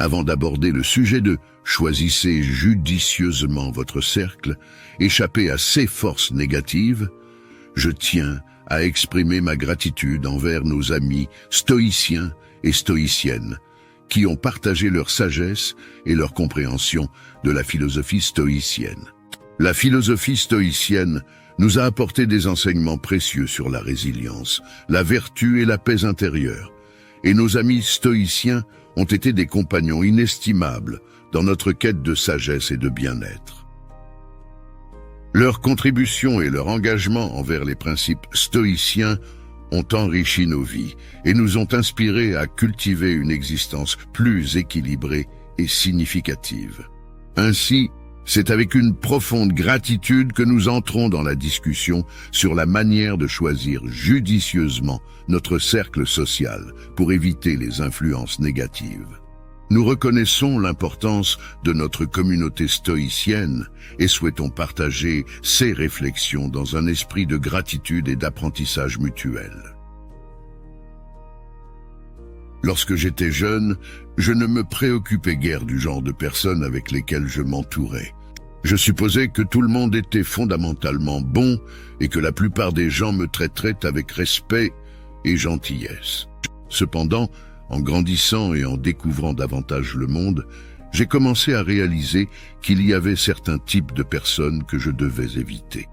avant d'aborder le sujet de « Choisissez judicieusement votre cercle, échappez à ces forces négatives », je tiens à exprimer ma gratitude envers nos amis stoïciens et stoïciennes qui ont partagé leur sagesse et leur compréhension de la philosophie stoïcienne. La philosophie stoïcienne nous a apporté des enseignements précieux sur la résilience, la vertu et la paix intérieure. Et nos amis stoïciens ont été des compagnons inestimables dans notre quête de sagesse et de bien-être. Leur contribution et leur engagement envers les principes stoïciens ont enrichi nos vies et nous ont inspirés à cultiver une existence plus équilibrée et significative. Ainsi, c'est avec une profonde gratitude que nous entrons dans la discussion sur la manière de choisir judicieusement notre cercle social pour éviter les influences négatives. Nous reconnaissons l'importance de notre communauté stoïcienne et souhaitons partager ces réflexions dans un esprit de gratitude et d'apprentissage mutuel. Lorsque j'étais jeune, je ne me préoccupais guère du genre de personnes avec lesquelles je m'entourais. Je supposais que tout le monde était fondamentalement bon et que la plupart des gens me traiteraient avec respect et gentillesse. Cependant, en grandissant et en découvrant davantage le monde, j'ai commencé à réaliser qu'il y avait certains types de personnes que je devais éviter.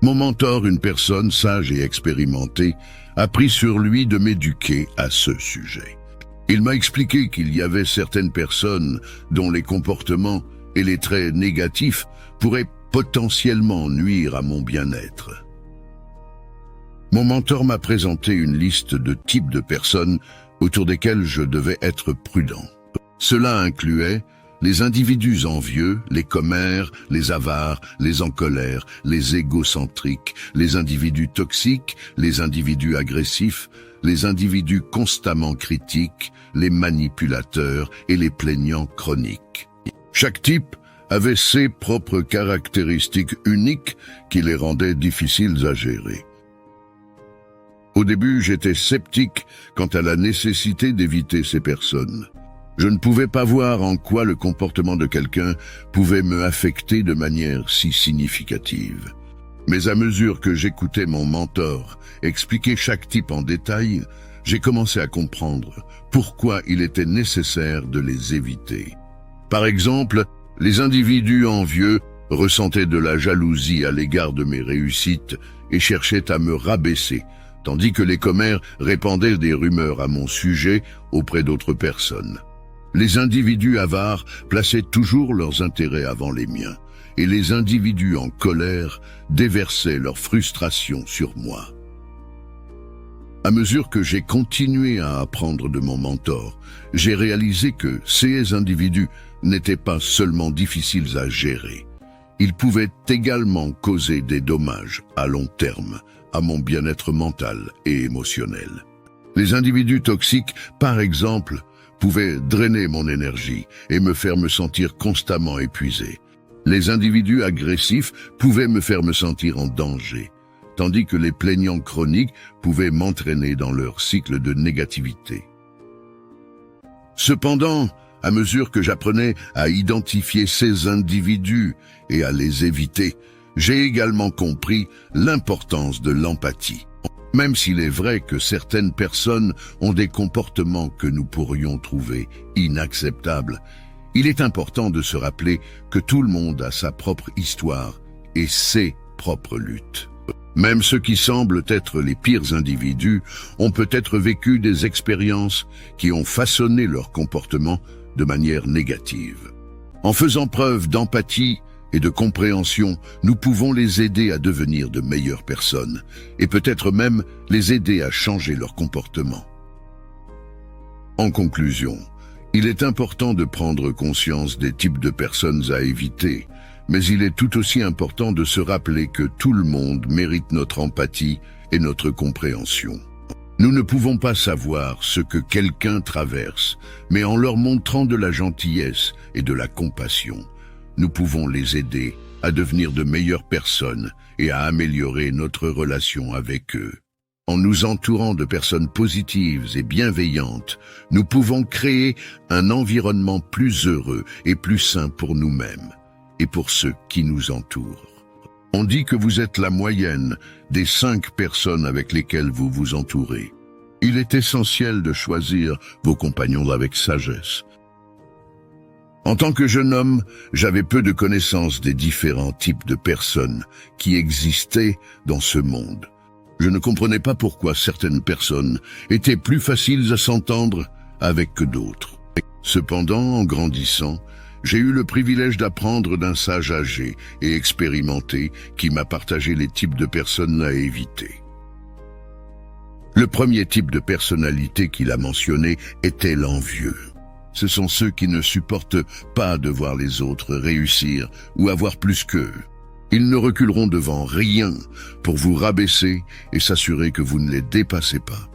Mon mentor, une personne sage et expérimentée, a pris sur lui de m'éduquer à ce sujet. Il m'a expliqué qu'il y avait certaines personnes dont les comportements et les traits négatifs pourraient potentiellement nuire à mon bien-être. Mon mentor m'a présenté une liste de types de personnes autour desquelles je devais être prudent. Cela incluait les individus envieux, les commères, les avares, les en colère, les égocentriques, les individus toxiques, les individus agressifs, les individus constamment critiques, les manipulateurs et les plaignants chroniques. Chaque type avait ses propres caractéristiques uniques qui les rendaient difficiles à gérer. Au début, j'étais sceptique quant à la nécessité d'éviter ces personnes. Je ne pouvais pas voir en quoi le comportement de quelqu'un pouvait me affecter de manière si significative. Mais à mesure que j'écoutais mon mentor expliquer chaque type en détail, j'ai commencé à comprendre pourquoi il était nécessaire de les éviter. Par exemple, les individus envieux ressentaient de la jalousie à l'égard de mes réussites et cherchaient à me rabaisser, tandis que les commères répandaient des rumeurs à mon sujet auprès d'autres personnes. Les individus avares plaçaient toujours leurs intérêts avant les miens, et les individus en colère déversaient leur frustration sur moi. À mesure que j'ai continué à apprendre de mon mentor, j'ai réalisé que ces individus n'étaient pas seulement difficiles à gérer. Ils pouvaient également causer des dommages à long terme à mon bien-être mental et émotionnel. Les individus toxiques, par exemple, pouvaient drainer mon énergie et me faire me sentir constamment épuisé. Les individus agressifs pouvaient me faire me sentir en danger, tandis que les plaignants chroniques pouvaient m'entraîner dans leur cycle de négativité. Cependant, à mesure que j'apprenais à identifier ces individus et à les éviter, j'ai également compris l'importance de l'empathie. Même s'il est vrai que certaines personnes ont des comportements que nous pourrions trouver inacceptables, il est important de se rappeler que tout le monde a sa propre histoire et ses propres luttes. Même ceux qui semblent être les pires individus ont peut-être vécu des expériences qui ont façonné leur comportement de manière négative. En faisant preuve d'empathie et de compréhension, nous pouvons les aider à devenir de meilleures personnes et peut-être même les aider à changer leur comportement. En conclusion, il est important de prendre conscience des types de personnes à éviter, mais il est tout aussi important de se rappeler que tout le monde mérite notre empathie et notre compréhension. Nous ne pouvons pas savoir ce que quelqu'un traverse, mais en leur montrant de la gentillesse et de la compassion, nous pouvons les aider à devenir de meilleures personnes et à améliorer notre relation avec eux. En nous entourant de personnes positives et bienveillantes, nous pouvons créer un environnement plus heureux et plus sain pour nous-mêmes et pour ceux qui nous entourent. On dit que vous êtes la moyenne des 5 personnes avec lesquelles vous vous entourez. Il est essentiel de choisir vos compagnons avec sagesse. En tant que jeune homme, j'avais peu de connaissances des différents types de personnes qui existaient dans ce monde. Je ne comprenais pas pourquoi certaines personnes étaient plus faciles à s'entendre avec que d'autres. Cependant, en grandissant, j'ai eu le privilège d'apprendre d'un sage âgé et expérimenté qui m'a partagé les types de personnes à éviter. Le premier type de personnalité qu'il a mentionné était l'envieux. Ce sont ceux qui ne supportent pas de voir les autres réussir ou avoir plus qu'eux. Ils ne reculeront devant rien pour vous rabaisser et s'assurer que vous ne les dépassez pas.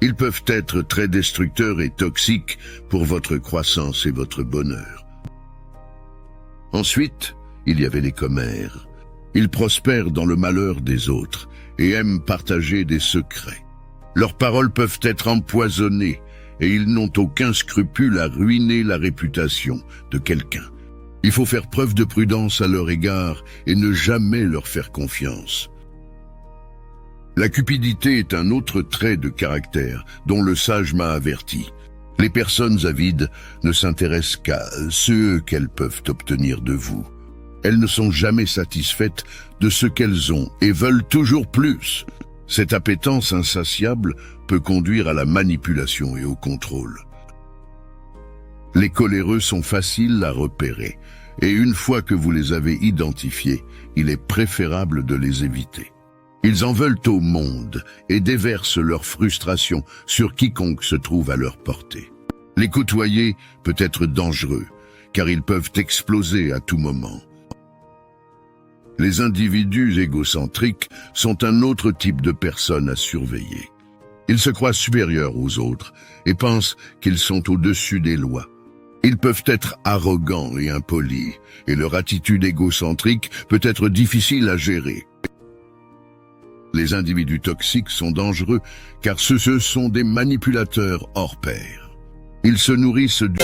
Ils peuvent être très destructeurs et toxiques pour votre croissance et votre bonheur. Ensuite, il y avait les commères. Ils prospèrent dans le malheur des autres et aiment partager des secrets. Leurs paroles peuvent être empoisonnées et ils n'ont aucun scrupule à ruiner la réputation de quelqu'un. Il faut faire preuve de prudence à leur égard et ne jamais leur faire confiance. La cupidité est un autre trait de caractère dont le sage m'a averti. Les personnes avides ne s'intéressent qu'à ce qu'elles peuvent obtenir de vous. Elles ne sont jamais satisfaites de ce qu'elles ont et veulent toujours plus. Cette appétence insatiable peut conduire à la manipulation et au contrôle. Les coléreux sont faciles à repérer, et une fois que vous les avez identifiés, il est préférable de les éviter. Ils en veulent au monde et déversent leur frustration sur quiconque se trouve à leur portée. Les côtoyer peut être dangereux, car ils peuvent exploser à tout moment. Les individus égocentriques sont un autre type de personnes à surveiller. Ils se croient supérieurs aux autres et pensent qu'ils sont au-dessus des lois. Ils peuvent être arrogants et impolis, et leur attitude égocentrique peut être difficile à gérer. Les individus toxiques sont dangereux car ce sont des manipulateurs hors pair. Ils se nourrissent du...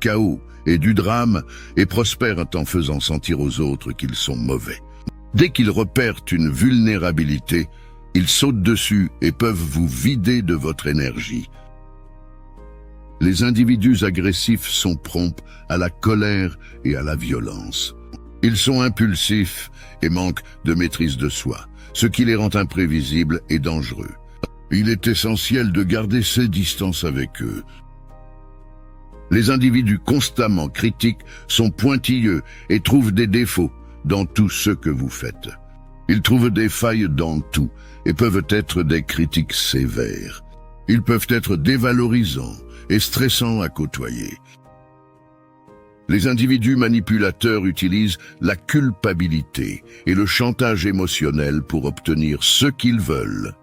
chaos et du drame et prospèrent en faisant sentir aux autres qu'ils sont mauvais. Dès qu'ils repèrent une vulnérabilité, ils sautent dessus et peuvent vous vider de votre énergie. Les individus agressifs sont prompts à la colère et à la violence. Ils sont impulsifs et manquent de maîtrise de soi, ce qui les rend imprévisibles et dangereux. Il est essentiel de garder ses distances avec eux. Les individus constamment critiques sont pointilleux et trouvent des défauts dans tout ce que vous faites. Ils trouvent des failles dans tout et peuvent être des critiques sévères. Ils peuvent être dévalorisants et stressants à côtoyer. Les individus manipulateurs utilisent la culpabilité et le chantage émotionnel pour obtenir ce qu'ils veulent.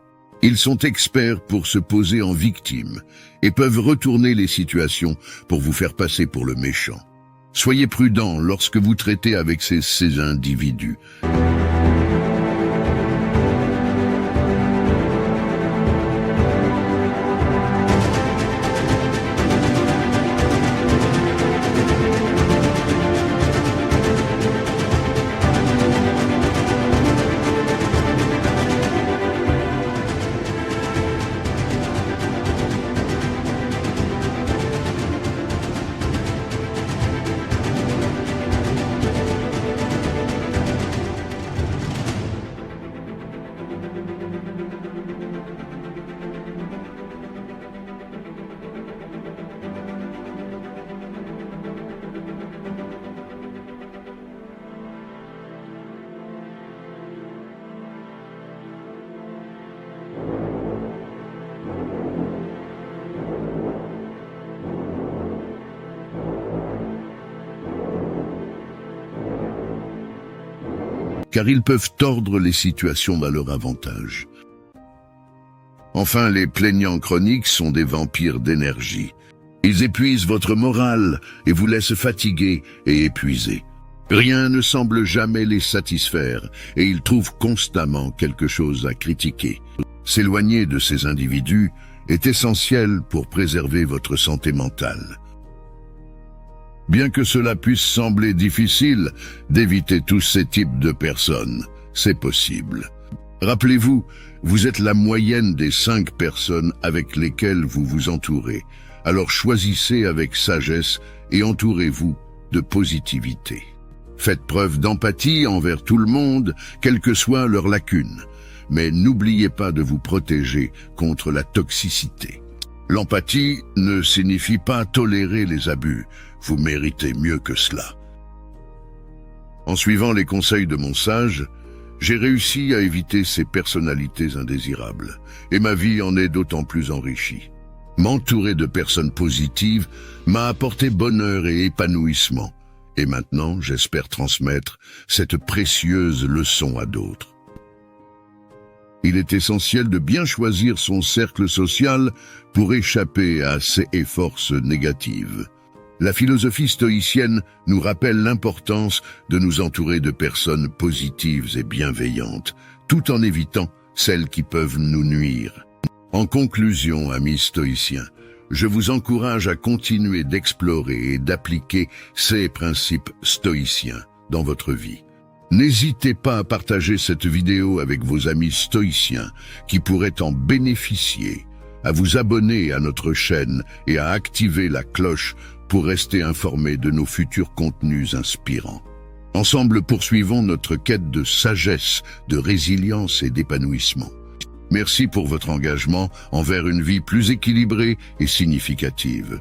Ils sont experts pour se poser en victime et peuvent retourner les situations pour vous faire passer pour le méchant. Soyez prudent lorsque vous traitez avec ces individus. Car ils peuvent tordre les situations à leur avantage. Enfin, les plaignants chroniques sont des vampires d'énergie. Ils épuisent votre morale et vous laissent fatigués et épuisés. Rien ne semble jamais les satisfaire et ils trouvent constamment quelque chose à critiquer. S'éloigner de ces individus est essentiel pour préserver votre santé mentale. Bien que cela puisse sembler difficile d'éviter tous ces types de personnes, c'est possible. Rappelez-vous, vous êtes la moyenne des 5 personnes avec lesquelles vous vous entourez. Alors choisissez avec sagesse et entourez-vous de positivité. Faites preuve d'empathie envers tout le monde, quelles que soient leurs lacunes. Mais n'oubliez pas de vous protéger contre la toxicité. L'empathie ne signifie pas tolérer les abus. Vous méritez mieux que cela. En suivant les conseils de mon sage, j'ai réussi à éviter ces personnalités indésirables, et ma vie en est d'autant plus enrichie. M'entourer de personnes positives m'a apporté bonheur et épanouissement, et maintenant j'espère transmettre cette précieuse leçon à d'autres. Il est essentiel de bien choisir son cercle social pour échapper à ces forces négatives. La philosophie stoïcienne nous rappelle l'importance de nous entourer de personnes positives et bienveillantes, tout en évitant celles qui peuvent nous nuire. En conclusion, amis stoïciens, je vous encourage à continuer d'explorer et d'appliquer ces principes stoïciens dans votre vie. N'hésitez pas à partager cette vidéo avec vos amis stoïciens qui pourraient en bénéficier, à vous abonner à notre chaîne et à activer la cloche pour rester informé de nos futurs contenus inspirants. Ensemble, poursuivons notre quête de sagesse, de résilience et d'épanouissement. Merci pour votre engagement envers une vie plus équilibrée et significative.